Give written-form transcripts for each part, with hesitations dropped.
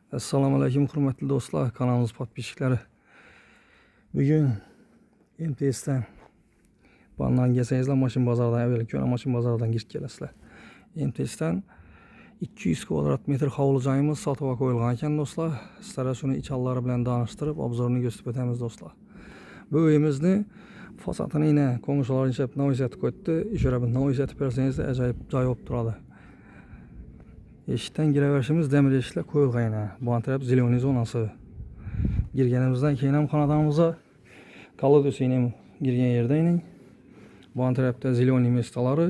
Assalomu alaykum hurmatli do'stlar, kanalimiz podpishchiklari. Bugun MTS'dan bandan gelsangizlar, mashin bozoridan avval ko'ra mashin bozoridan kirib kelasizlar. MTS'dan 200 kvadrat metr hovli joyimiz sotuvga qo'yilgan ekan do'stlar. Sizlarga shuni ichalari bilan tanishtirib, obzorini ko'rsatib o'tamiz do'stlar. Bu uyimizni fasatini yine qo'ng'ishlarni ishab novizatib qo'ydi. Ishora bir novizatib bersangiz ajoyib joy bo'lib turadi. Eshikdan kiraverishimiz demir eshiklar qo'yilgan yana. Bu taraf zeleniy zonasi. Girganimizdan keyin ham xonadonimizga kolodosini ham girgan yerda ning. Bu tarafda zeleniy mestalari.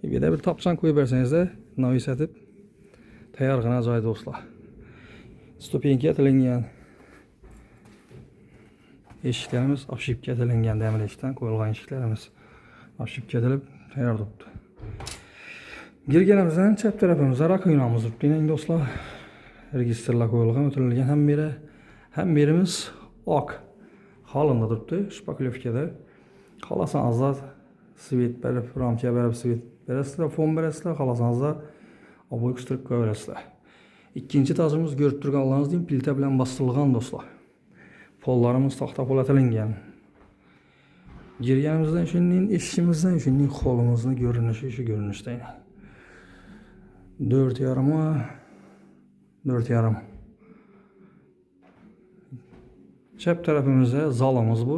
Bir de bir tapchan qo'yib bersangizda novizatib tayyorgina joy do'stlar. Stupenka tilingan. Eshiklarimiz obshipka tilingan demir eshikdan qo'yilgan eshiklarimiz obshipka tilib tayyor turibdi. Girganimizdan chap tarafimizda rakuyinamiz turibdi do'stlar. Registrlar qo'yilgan, o'tirilgan ham birimiz oq holanda turibdi. Shpaklyovkada. Xolasanızlar svet berib, ramka berib svet berasizlar, fon berasizlar, xolasanızlar oboy qistirib qo'yasizlar. Ikkinchi etajimiz ko'rib turganlaringizdek plita bilan bostirilgan do'stlar. Pollarimiz taxta po'lat qilingan. Girganimizdan shunning eshigimizdan shunning holimizni ko'rinishi shu ko'rinishda. 4,5 Chap tarafimizda zalimiz bu.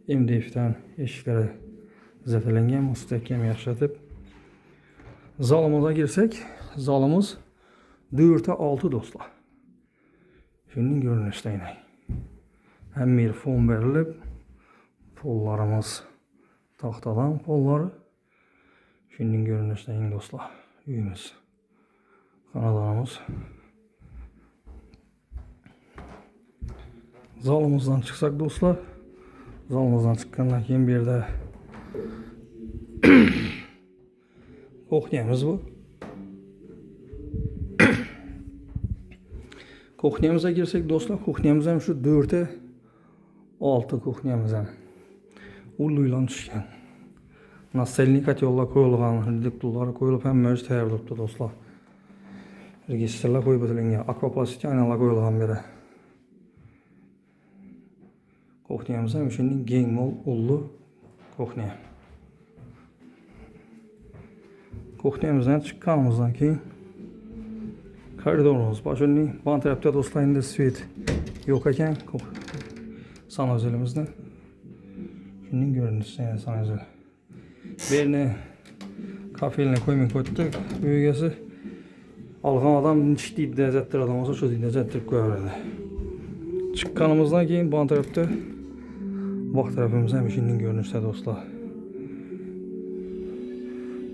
MDF'dan eshiklari zatilangan, mustahkam yaxshilatib. Zalimizga girsak, zalimiz 4,6 do'stlar. Shunning ko'rinishda. Hem bir fon berilib, pollarimiz taxtadan pollari. Shunning ko'rinishda do'stlar. Uyimiz. Xonadonimiz. Zalimizdan chiqsak do'stlar, zalimizdan chiqqandan keyin bu yerda kuxnyamiz bu. Kuxnyamizga girsak do'stlar, kuxnyamiz ham shu 4,6 kuxnyamiz ham. Uluylan tushgan. Naselnik kotyollar qo'yilgan, reduktorlar qo'yilib ham moj tayyor turibdi do'stlar. Registrlar qo'yib o'tilgan, akvaplastik aynalar qo'yilgan beri. Kuxnyamiz ham shunday keng mol ullu kuxnya. Kuxnyamizdan chiqqanimizdan keyin koridorimiz bor. Shunday bu tarafda do'stlar endi svet yo'q ekan. Sanozelimizda. Shunday ko'rinishi sanozel. Birini kafeline koymayı koyduk. Büyügesi algan adam niştiydi de zettir adam olsa şu deyde zettir koyardı. Çıkkanımızdan keyin bu tarafta bak tarafımızda müşinin görünüşte dostlar.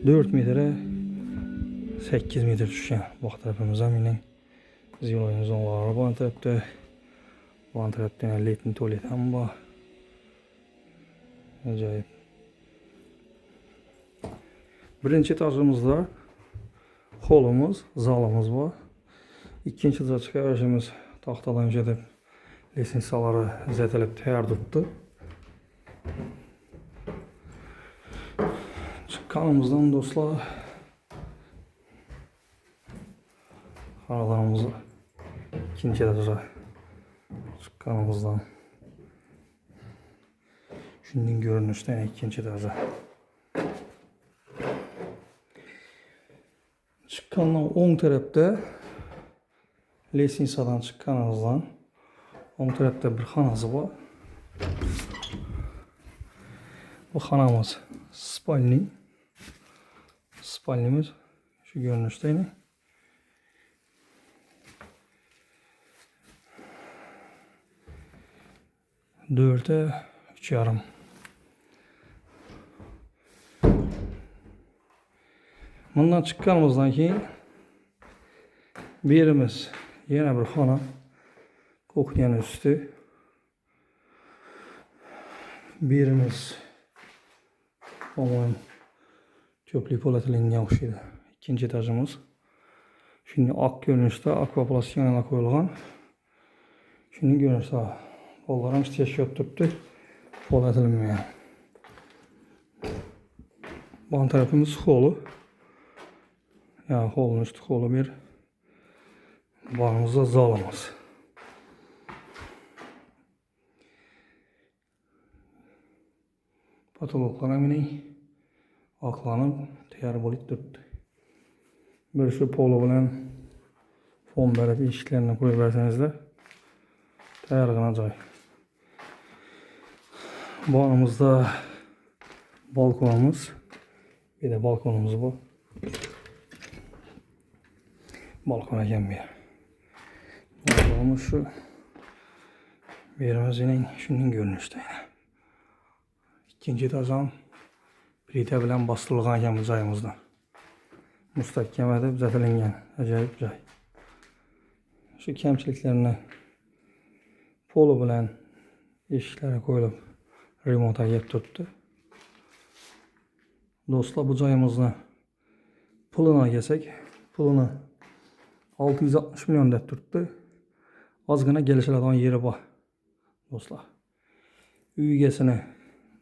4 metre 8 metre düşen bak tarafımızda minin ziloyun zonları bu tarafta letin tuvalet hem bu. Acayip. Birinci etajımızda holumuz, zalımız var. İkinci etaja çıkarışımız taxtadan gedib lesinsaları zədəlib tayyor tutdu. Çıqqanımızdan dostlar xonadonimizni ikinci etaja çıqqanımızdan shunday ko'rinishda ikinci etaja. Çıqqandan 10 tarafda lesinsadan çıqqanımızdan 10 tarafda bir xonasi bor. Bu xonamiz spalni. Spalnimiz shu ko'rinishda. 4,5 Bundan çıqqanımızdan keyin birimiz yana bir xona, kuxnyanın üstü. Birimiz aman köplük polatilinga o'xshaydi. İkinci etajımız. Şimdi ak ko'rinishda akvaplastik aynalar qo'yilgan. Shuni ko'rinishda pollarimiz teshib turibdi. Polatilinmagan. Bu tarafımız holu. Ya holun üstü holu bir Bağımızda zalımız. Patologlara mine aklanıp tayar bolup durdu. Bir şu polo bilen fon berip eshiklerini koyup bersenizler tayargana joy. Bağımızda balkonumuz. Bir de balkonumuz bu. Balkona gelmiyor. Balkonumuz şu. Yerimizin şunun görünüşte. İkinci etajdan plita bilen bastırılgan ekan bu joyimizda. Mustahkem edip düzeltilingan ajoyib joy. Şu kamchiliklarni polo bilan eshiklari qo'yilib remontga kelib turibdi. Do'stlar, bu joyimizni pulini kelsak, pulini 660 milyon deb turibdi. Ozgina kelishiladigan yeri bor. Do'stlar, uy egasini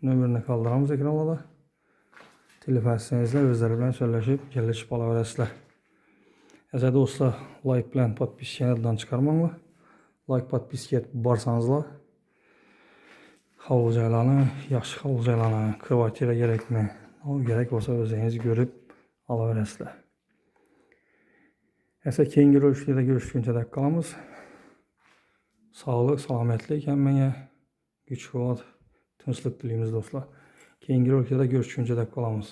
nomerini qoldiramiz ekranlarda. Telefon etsangizlar o'zlari bilan so'rashib, kelishib olaverasizlar. Aziz do'stlar, like bilan podpiskani chiqarmanglar. Like podpiska etib borsangizlar, hovli joylarni, yaxshi hovli joylarni, kvartira kerakmi? O kerak bo'lsa o'zingiz ko'rib olaverasizlar. Esa keyingi ro'yxatda görüşguncha deb qolamiz. Sog'lik, salomatlik hammaga, kuch-quvvat, tinchlik tilaymiz do'stlar. Keyingi ro'yxatda görüşguncha deb qolamiz.